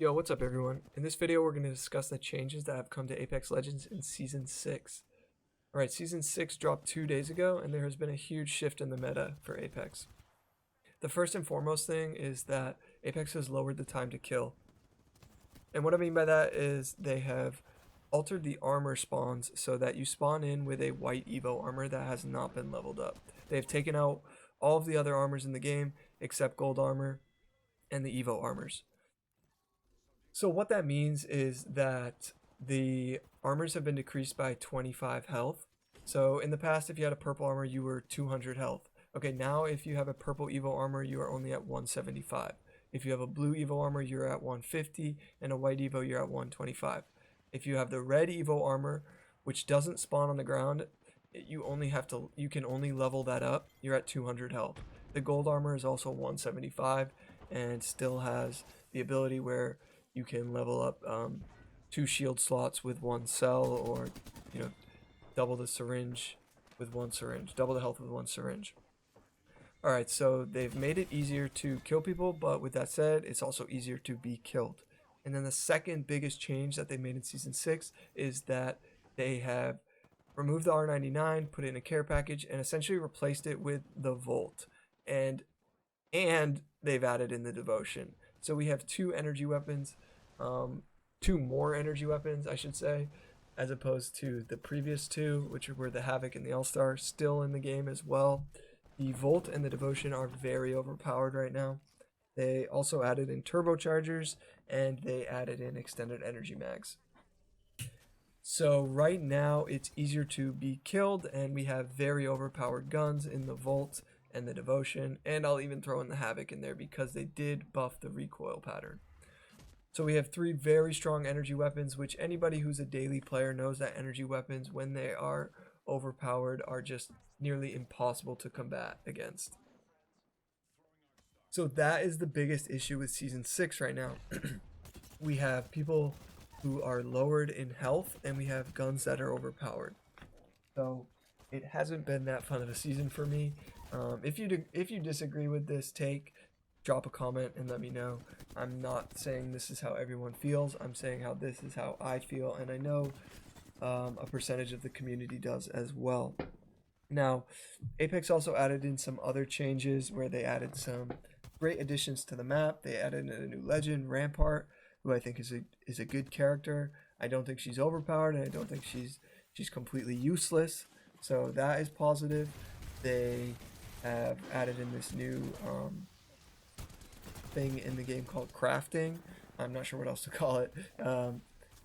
Yo, what's up everyone? In this video we're going to discuss the changes that have come to Apex Legends in Season 6. Alright, Season 6 dropped 2 days ago and there has been a huge shift in the meta for Apex. The first and foremost thing is that Apex has lowered the time to kill. And what I mean by that is they have altered the armor spawns so that you spawn in with a white Evo armor that has not been leveled up. They've taken out all of the other armors in the game except gold armor and the Evo armors. So what that means is that the armors have been decreased by 25 health. So in the past, if you had a purple armor, you were 200 health. Okay, now if you have a purple Evo armor, you are only at 175. If you have a blue Evo armor, you're at 150, and a white Evo, you're at 125. If you have the red Evo armor, which doesn't spawn on the ground, you can only level that up. You're at 200 health. The gold armor is also 175 and still has the ability where you can level up 2 shield slots with 1 cell, or double the syringe with 1 syringe, double the health with 1 syringe. Alright, so they've made it easier to kill people, but with that said, it's also easier to be killed. And then the second biggest change that they made in Season 6 is that they have removed the R99, put it in a care package, and essentially replaced it with the Volt. And they've added in the Devotion. So we have 2 energy weapons, 2 more energy weapons, I should say, as opposed to the previous 2, which were the Havoc and the All-Star, still in the game as well. The Volt and the Devotion are very overpowered right now. They also added in turbochargers, and they added in extended energy mags. So right now it's easier to be killed, and we have very overpowered guns in the Volt and the Devotion, and I'll even throw in the Havoc in there because they did buff the recoil pattern. So we have 3 very strong energy weapons, which anybody who's a daily player knows that energy weapons, when they are overpowered, are just nearly impossible to combat against. So that is the biggest issue with Season 6 right now. We have people who are lowered in health, and we have guns that are overpowered. So it hasn't been that fun of a season for me. If you disagree with this take, drop a comment and let me know. I'm not saying this is how everyone feels. I'm saying how this is how I feel, and I know a percentage of the community does as well. Now, Apex also added in some other changes where they added some great additions to the map. They added in a new legend, Rampart, who I think is a good character. I don't think she's overpowered, and I don't think she's completely useless. So that is positive. They have added in this new thing in the game called crafting. I'm not sure what else to call it.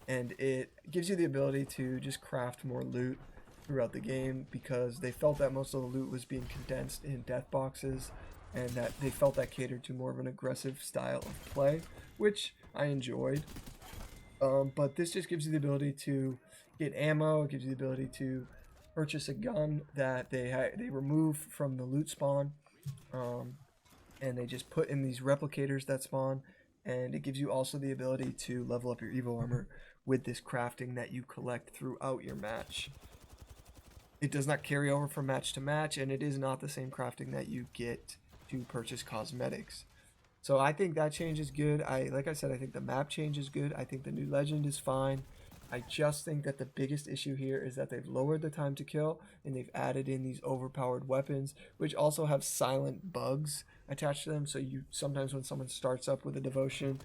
And it gives you the ability to just craft more loot throughout the game, because they felt that most of the loot was being condensed in death boxes, and that they felt that catered to more of an aggressive style of play, which I enjoyed. But this just gives you the ability to get ammo. It gives you the ability to purchase a gun that they remove from the loot spawn, and they just put in these replicators that spawn, and it gives you also the ability to level up your Evo armor with this crafting that you collect throughout your match. It does not carry over from match to match, and it is not the same crafting that you get to purchase cosmetics. So I think that change is good. Like I said, I think the map change is good. I think the new legend is fine. I just think that the biggest issue here is that they've lowered the time to kill, and they've added in these overpowered weapons, which also have silent bugs attached to them. So you sometimes, when someone starts up with a Devotion,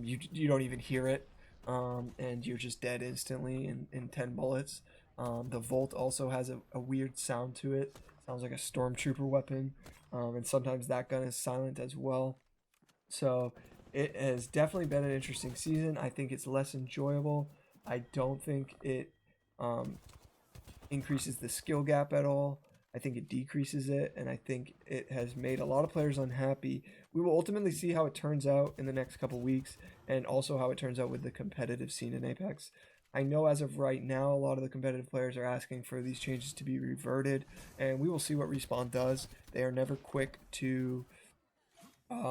you don't even hear it, and you're just dead instantly in 10 bullets. The Volt also has a weird sound to it. Sounds like a stormtrooper weapon, and sometimes that gun is silent as well. So it has definitely been an interesting season. I think it's less enjoyable. I don't think it increases the skill gap at all. I think it decreases it, and I think it has made a lot of players unhappy. We will ultimately see how it turns out in the next couple weeks, and also how it turns out with the competitive scene in Apex. I know as of right now, a lot of the competitive players are asking for these changes to be reverted, and we will see what Respawn does. They are never quick to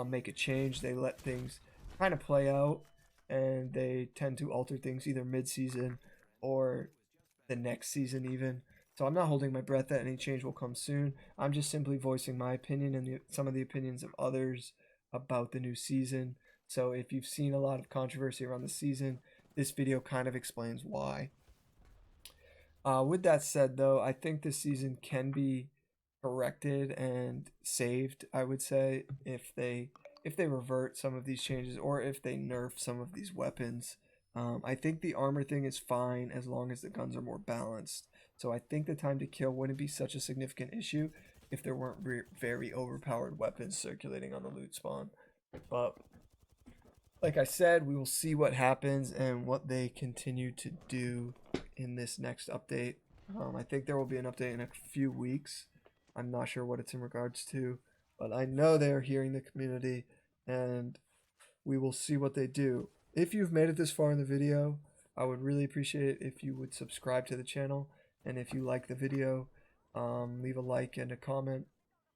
make a change. They let things kind of play out, and they tend to alter things either mid-season or the next season even. So I'm not holding my breath that any change will come soon. I'm just simply voicing my opinion and some of the opinions of others about the new season. So if you've seen a lot of controversy around the season, this video kind of explains why. With that said, though, I think this season can be corrected and saved, I would say, if they revert some of these changes or if they nerf some of these weapons. I think the armor thing is fine as long as the guns are more balanced. So I think the time to kill wouldn't be such a significant issue if there weren't very overpowered weapons circulating on the loot spawn. But like I said, we will see what happens and what they continue to do in this next update. I think there will be an update in a few weeks. I'm not sure what it's in regards to, but I know they're hearing the community, and we will see what they do. If you've made it this far in the video, I would really appreciate it if you would subscribe to the channel, and if you like the video, leave a like and a comment.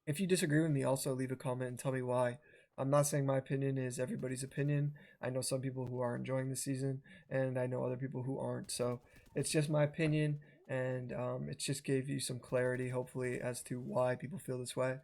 If you disagree with me, also leave a comment and tell me why. I'm not saying my opinion is everybody's opinion. I know some people who are enjoying the season, and I know other people who aren't. So it's just my opinion, and it just gave you some clarity, hopefully, as to why people feel this way.